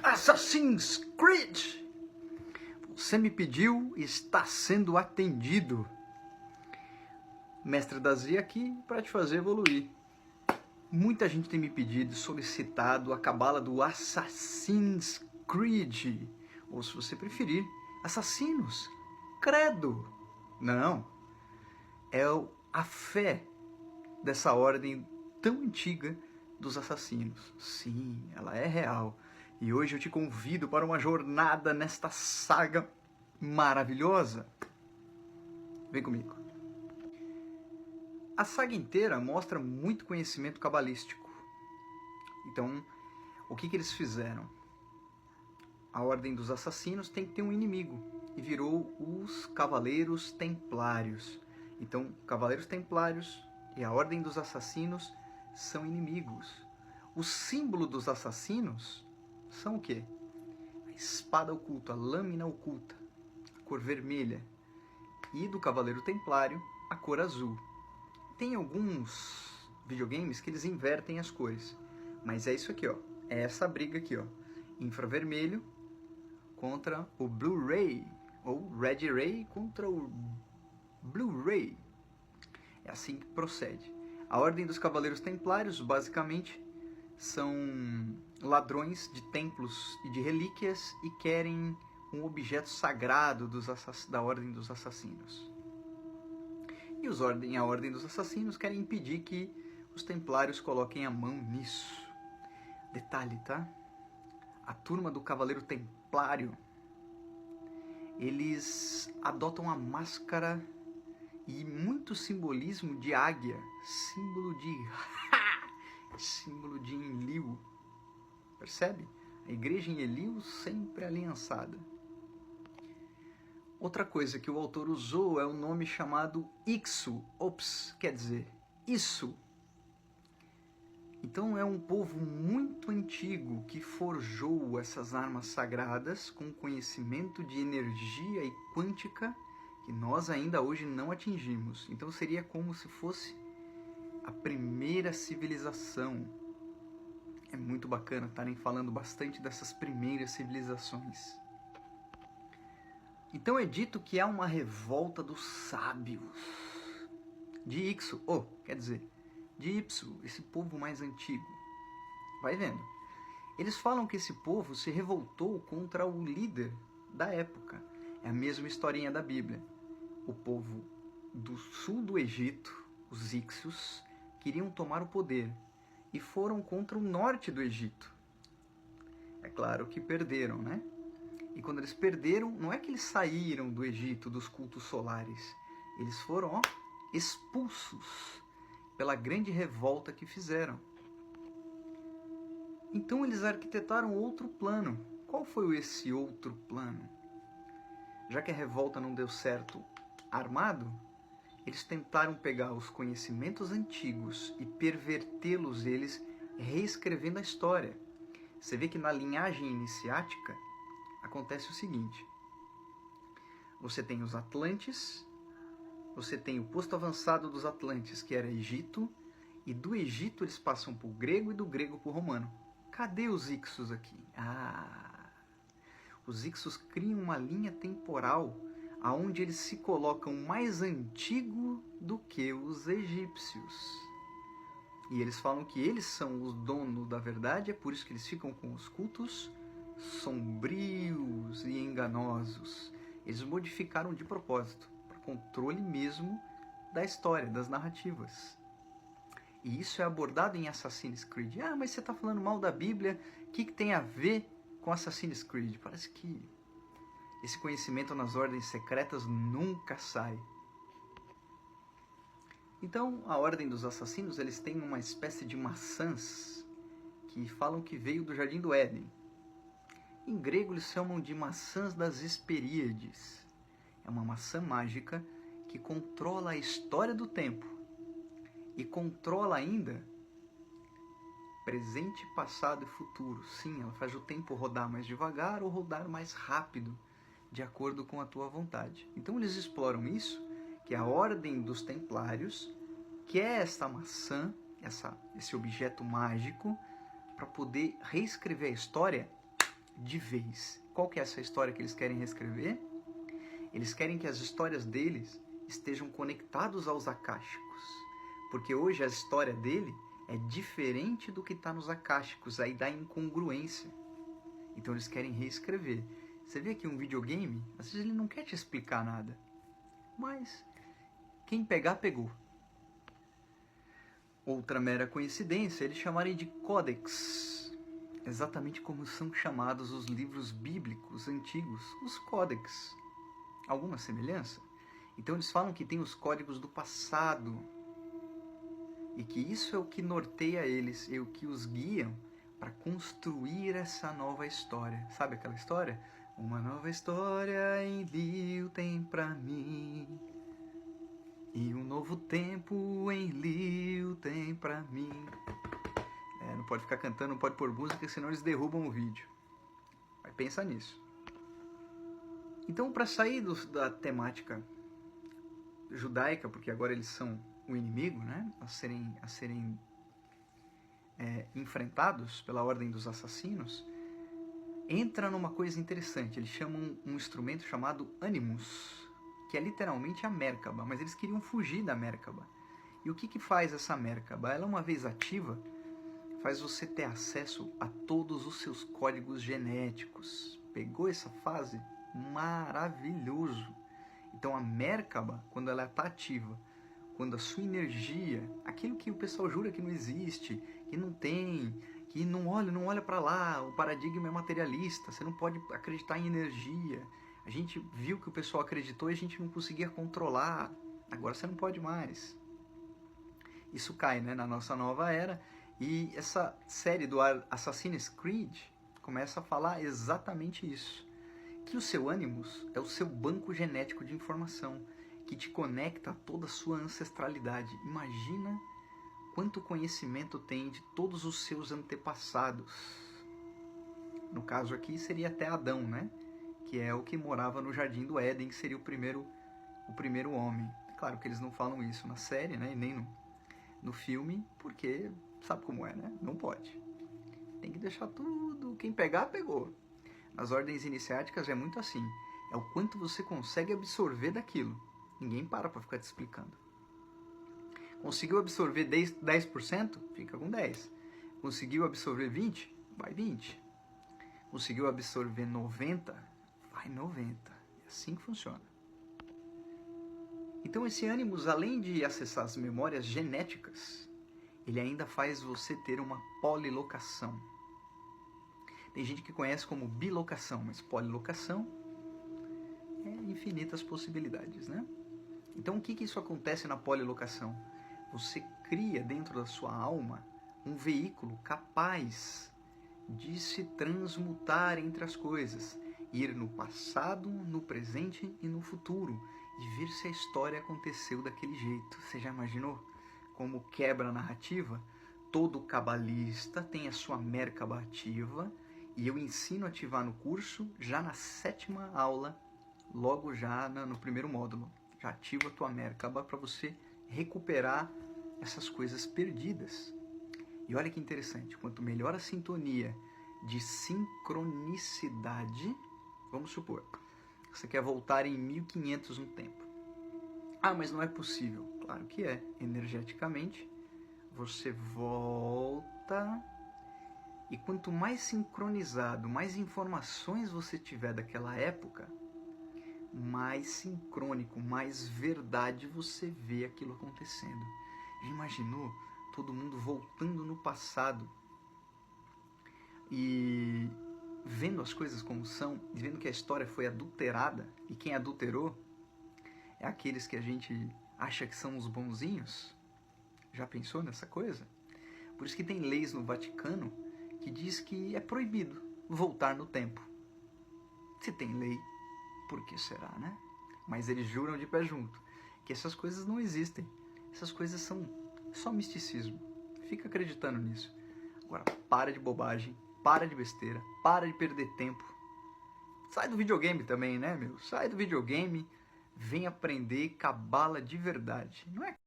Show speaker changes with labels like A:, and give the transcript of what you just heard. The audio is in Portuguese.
A: Assassin's Creed! Você me pediu e está sendo atendido. Mestre Dazi aqui para te fazer evoluir. Muita gente tem me pedido e solicitado a cabala do Assassin's Creed. Ou se você preferir, Assassinos. Credo. Não. É a fé dessa ordem tão antiga dos assassinos. Sim, ela é real. E hoje eu te convido para uma jornada nesta saga maravilhosa. Vem comigo. A saga inteira mostra muito conhecimento cabalístico. Então, o que eles fizeram? A Ordem dos Assassinos tem que ter um inimigo. E virou os Cavaleiros Templários. Então, Cavaleiros Templários e a Ordem dos Assassinos são inimigos. O símbolo dos assassinos são o quê? A espada oculta, a lâmina oculta, a cor vermelha. E do Cavaleiro Templário, a cor azul. Tem alguns videogames que eles invertem as cores. Mas é isso aqui, ó. É essa briga aqui, ó. Infravermelho contra o Blu-ray. Ou Red Ray contra o Blu-ray. É assim que procede. A Ordem dos Cavaleiros Templários, basicamente, são ladrões de templos e de relíquias e querem um objeto sagrado da Ordem dos Assassinos. E a Ordem dos Assassinos querem impedir que os Templários coloquem a mão nisso. Detalhe, tá? A turma do Cavaleiro Templário, eles adotam a máscara e muito simbolismo de águia, símbolo de Enlil. Percebe? A igreja em Enlil sempre aliançada. Outra coisa que o autor usou é o nome chamado Ixu. Quer dizer, isso. Então é um povo muito antigo que forjou essas armas sagradas com conhecimento de energia e quântica que nós ainda hoje não atingimos. Então seria como se fosse a primeira civilização. É muito bacana estarem falando bastante dessas primeiras civilizações. Então é dito que há uma revolta dos sábios de Ixu, de Ipsu, esse povo mais antigo. Vai vendo. Eles falam que esse povo se revoltou contra o líder da época. É a mesma historinha da Bíblia. O povo do sul do Egito, os Ixus, queriam tomar o poder e foram contra o norte do Egito. É claro que perderam, né? E quando eles perderam, não é que eles saíram do Egito, dos cultos solares. Eles foram expulsos pela grande revolta que fizeram. Então eles arquitetaram outro plano. Qual foi esse outro plano? Já que a revolta não deu certo armado, eles tentaram pegar os conhecimentos antigos e pervertê-los, eles reescrevendo a história. Você vê que na linhagem iniciática acontece o seguinte: você tem os Atlantes, você tem o posto avançado dos Atlantes, que era Egito, e do Egito eles passam para o grego e do grego para o romano. Cadê os Ixus aqui? Os Ixus criam uma linha temporal onde eles se colocam mais antigo do que os egípcios. E eles falam que eles são os donos da verdade, é por isso que eles ficam com os cultos sombrios e enganosos. Eles modificaram de propósito, para controle mesmo da história, das narrativas. E isso é abordado em Assassin's Creed. Mas você está falando mal da Bíblia, o que tem a ver com Assassin's Creed? Parece que esse conhecimento nas ordens secretas nunca sai. Então, a Ordem dos Assassinos, eles têm uma espécie de maçãs que falam que veio do Jardim do Éden. Em grego, eles chamam de maçãs das Hesperiades. É uma maçã mágica que controla a história do tempo e controla ainda presente, passado e futuro. Sim, ela faz o tempo rodar mais devagar ou rodar mais rápido, de acordo com a tua vontade. Então eles exploram isso, que a Ordem dos Templários quer essa maçã, esse objeto mágico, para poder reescrever a história de vez. Qual que é essa história que eles querem reescrever? Eles querem que as histórias deles estejam conectados aos akáshicos, porque hoje a história dele é diferente do que está nos akáshicos, aí dá incongruência. Então eles querem reescrever. Você vê que um videogame, às vezes ele não quer te explicar nada, mas quem pegar, pegou. Outra mera coincidência, eles chamarem de códex, exatamente como são chamados os livros bíblicos antigos, os códex. Alguma semelhança? Então eles falam que tem os códigos do passado e que isso é o que norteia eles, é o que os guiam para construir essa nova história. Sabe aquela história? Uma nova história em Liu tem pra mim, e um novo tempo em Liu tem pra mim. Não pode ficar cantando, não pode pôr música, senão eles derrubam o vídeo. Mas pensa nisso. Então, para sair da temática judaica, porque agora eles são o inimigo, né, a serem enfrentados pela ordem dos assassinos, entra numa coisa interessante. Eles chamam um instrumento chamado Animus, que é literalmente a Merkaba, mas eles queriam fugir da Merkaba. E o que faz essa Merkaba? Ela, uma vez ativa, faz você ter acesso a todos os seus códigos genéticos. Pegou essa fase? Maravilhoso! Então a Merkaba, quando ela está ativa, quando a sua energia, aquilo que o pessoal jura que não existe, que não tem, que não olha para lá, o paradigma é materialista, você não pode acreditar em energia. A gente viu que o pessoal acreditou e a gente não conseguia controlar, agora você não pode mais. Isso cai, né, na nossa nova era, e essa série do Assassin's Creed começa a falar exatamente isso. Que o seu Animus é o seu banco genético de informação, que te conecta a toda a sua ancestralidade. Imagina quanto conhecimento tem de todos os seus antepassados. No caso aqui seria até Adão, né? Que é o que morava no Jardim do Éden, que seria o primeiro homem. Claro que eles não falam isso na série, né? E nem no filme, porque sabe como é, né? Não pode. Tem que deixar tudo, quem pegar, pegou. Nas ordens iniciáticas é muito assim. É o quanto você consegue absorver daquilo. Ninguém para ficar te explicando. Conseguiu absorver 10%? Fica com 10%. Conseguiu absorver 20%? Vai 20%. Conseguiu absorver 90%? Vai 90%. É assim que funciona. Então esse Animus, além de acessar as memórias genéticas, ele ainda faz você ter uma polilocação. Tem gente que conhece como bilocação, mas polilocação é infinitas possibilidades, né? Então o que isso acontece na polilocação? Você cria dentro da sua alma um veículo capaz de se transmutar entre as coisas, ir no passado, no presente e no futuro, e ver se a história aconteceu daquele jeito. Você já imaginou como quebra a narrativa? Todo cabalista tem a sua Merkaba ativa, e eu ensino a ativar no curso, já na 7ª aula, logo já no primeiro módulo. Já ativa a tua Merkaba para você recuperar essas coisas perdidas. E olha que interessante, quanto melhor a sintonia de sincronicidade, vamos supor, você quer voltar em 1500 no tempo. Ah, mas não é possível. Claro que é. Energeticamente, você volta, e quanto mais sincronizado, mais informações você tiver daquela época, mais sincrônico, mais verdade você vê aquilo acontecendo. Já imaginou todo mundo voltando no passado e vendo as coisas como são, e vendo que a história foi adulterada, e quem adulterou é aqueles que a gente acha que são os bonzinhos? Já pensou nessa coisa? Por isso que tem leis no Vaticano que diz que é proibido voltar no tempo. Se tem lei, por que será, né? Mas eles juram de pé junto que essas coisas não existem. Essas coisas são só misticismo. Fica acreditando nisso. Agora, para de bobagem, para de besteira, para de perder tempo. Sai do videogame também, né, meu? Sai do videogame, vem aprender cabala de verdade. Não é